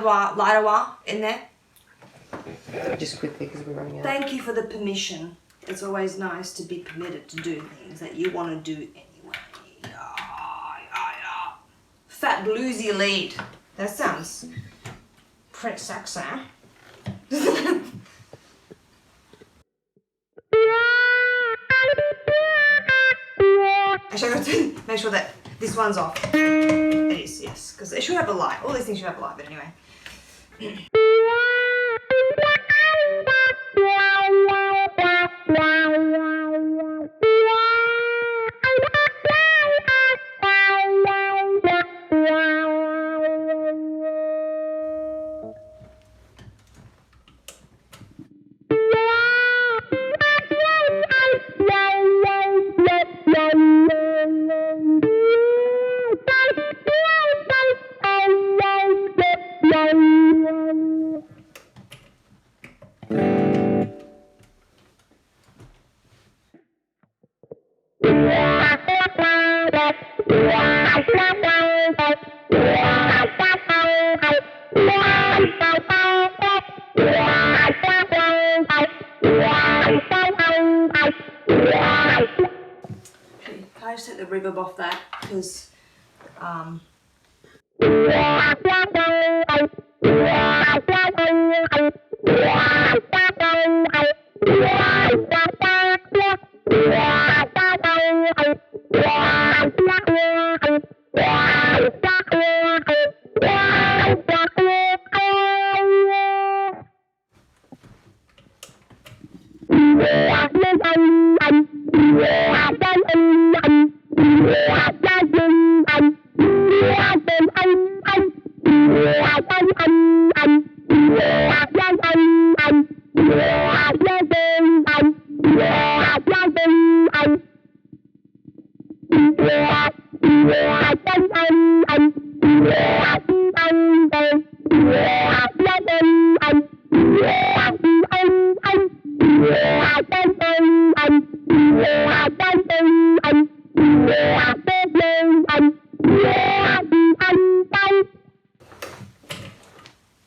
lighter wah in there? Just quickly because we're running out. Thank you for the permission. It's always nice to be permitted to do things that you want to do anyway. Fat bluesy lead. That sounds pretty sexy. Actually, I got to make sure that this one's off. It is, yes, because it should have a light. All these things should have a light, but anyway. I just take the reverb off that because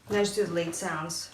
I just do the lead sounds.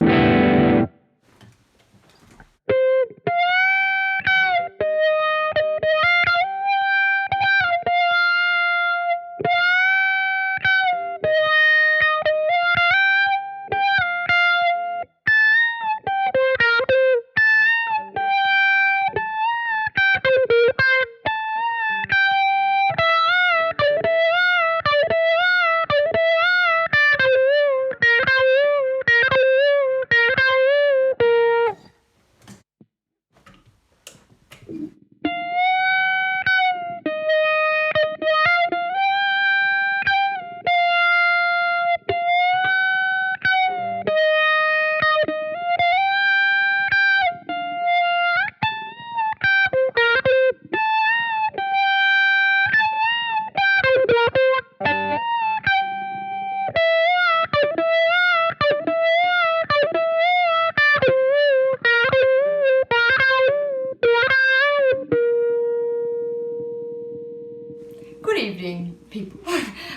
Good evening, people.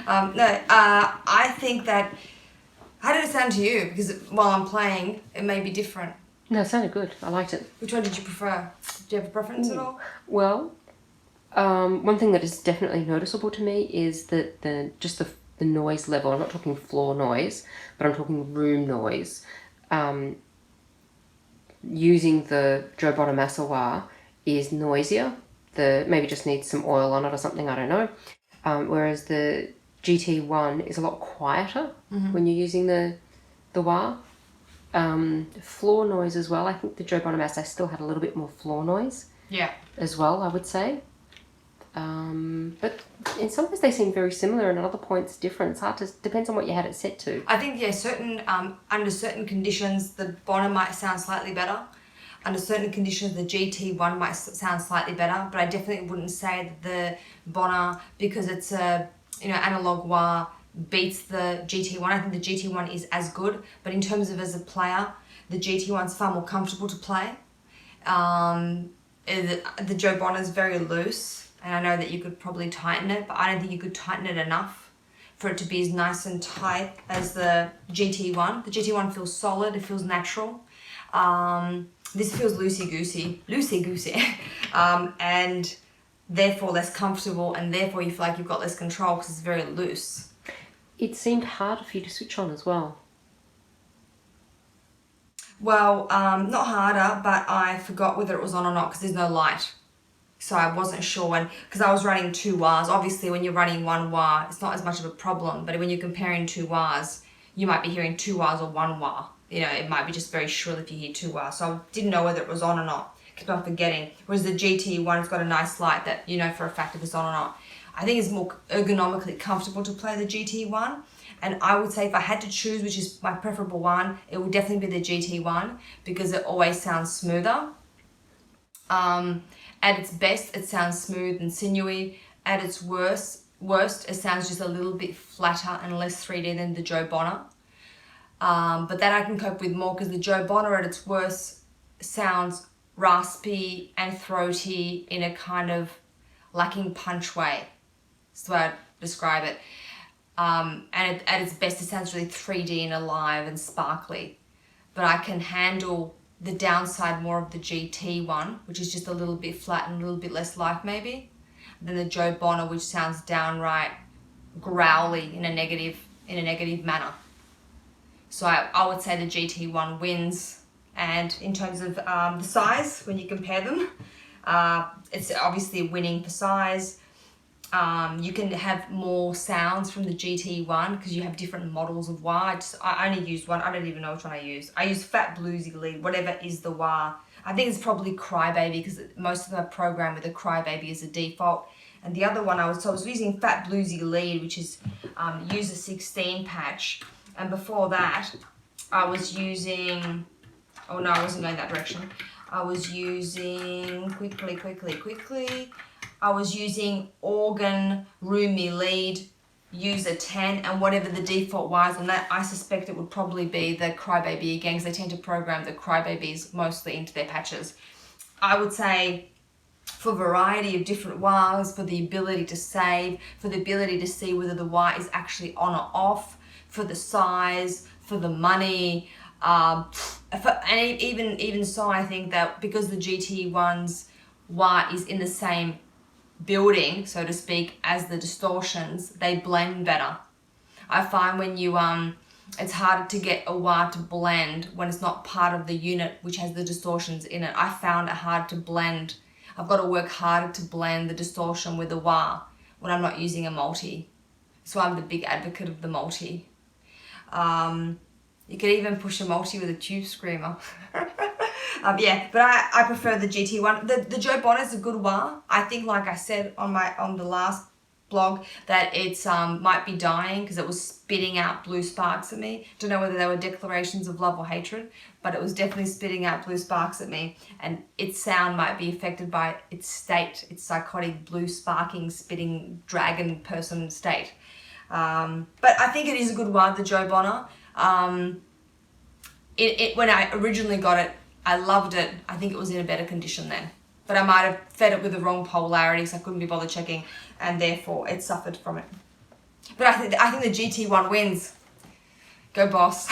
I think that, how did it sound to you? Because while I'm playing, it may be different. No, it sounded good. I liked it. Which one did you prefer? Do you have a preference at all? Well, one thing that is definitely noticeable to me is that the noise level. I'm not talking floor noise, but I'm talking room noise. Using the Joe Bonamassa wah is noisier. Maybe just needs some oil on it or something, I don't know. Whereas the GT-1 is a lot quieter when you're using the wah. Floor noise as well. I think the Joe Bonamassa still had a little bit more floor noise. Yeah. As well, I would say. But in some ways they seem very similar, and at other points different. Depends on what you had it set to. I think, yeah, under certain conditions, the Bonner might sound slightly better. Under certain conditions, the GT-1 might sound slightly better, but I definitely wouldn't say that the Bonner, because it's a, analog wah, beats the GT-1. I think the GT-1 is as good, but in terms of as a player, the GT-1's far more comfortable to play. The Joe Bonner is very loose, and I know that you could probably tighten it, but I don't think you could tighten it enough for it to be as nice and tight as the GT1. The GT1 feels solid, it feels natural. This feels loosey-goosey, and therefore less comfortable, and therefore you feel like you've got less control because it's very loose. It seemed harder for you to switch on as well. Well, not harder, but I forgot whether it was on or not because there's no light. So I wasn't sure when, because I was running 2 wahs. Obviously, when you're running 1 wah, it's not as much of a problem. But when you're comparing 2 wahs, you might be hearing 2 wahs or 1 wah. You know, it might be just very shrill if you hear 2 wahs. So I didn't know whether it was on or not. Kept on forgetting. Whereas the GT1's got a nice light that you know for a fact if it's on or not. I think it's more ergonomically comfortable to play the GT1. And I would say if I had to choose which is my preferable one, it would definitely be the GT1 because it always sounds smoother. At its best, it sounds smooth and sinewy. At its worst, it sounds just a little bit flatter and less 3D than the Joe Bonner. But that I can cope with more because the Joe Bonner at its worst sounds raspy and throaty in a kind of lacking punch way. That's the way I'd describe it. And at its best, it sounds really 3D and alive and sparkly. But I can handle the downside more of the GT1, which is just a little bit flat and a little bit less life maybe, than the Joe Bonner, which sounds downright growly in a negative manner. So I would say the GT1 wins. And in terms of the size, when you compare them, it's obviously winning for size. You can have more sounds from the GT1 because you have different models of wah. I only use one. I don't even know which one I use. I use Fat Bluesy Lead, whatever is the wah. I think it's probably Crybaby because most of them are programmed with a Crybaby as a default. And the other one I was using Fat Bluesy Lead, which is user 16 patch. And before that, I was using, oh no, I wasn't going that direction. I was using, quickly. I was using Organ Roomy Lead, user 10, and whatever the default was on that, I suspect it would probably be the Crybaby again, because they tend to program the Crybabies mostly into their patches. I would say for variety of different wahs, for the ability to save, for the ability to see whether the wah is actually on or off, for the size, for the money, and even so, I think that because the GT1's wah is in the same building, so to speak, as the distortions, they blend better. I find when you it's harder to get a wah to blend when it's not part of the unit which has the distortions in it. I found it hard to blend. I've got to work harder to blend the distortion with the wah when I'm not using a multi. So I'm the big advocate of the multi. You could even push a multi with a tube screamer. Yeah, but I prefer the GT1. The Joe Bonner is a good wah. I think, like I said on the last blog, that it's might be dying because it was spitting out blue sparks at me. Don't know whether they were declarations of love or hatred, but it was definitely spitting out blue sparks at me, and its sound might be affected by its state, its psychotic blue sparking spitting dragon person state. But I think it is a good wah, the Joe Bonner. When I originally got it, I loved it. I think it was in a better condition then. But I might have fed it with the wrong polarity, so I couldn't be bothered checking, and therefore it suffered from it. But I think the GT1 wins. Go boss.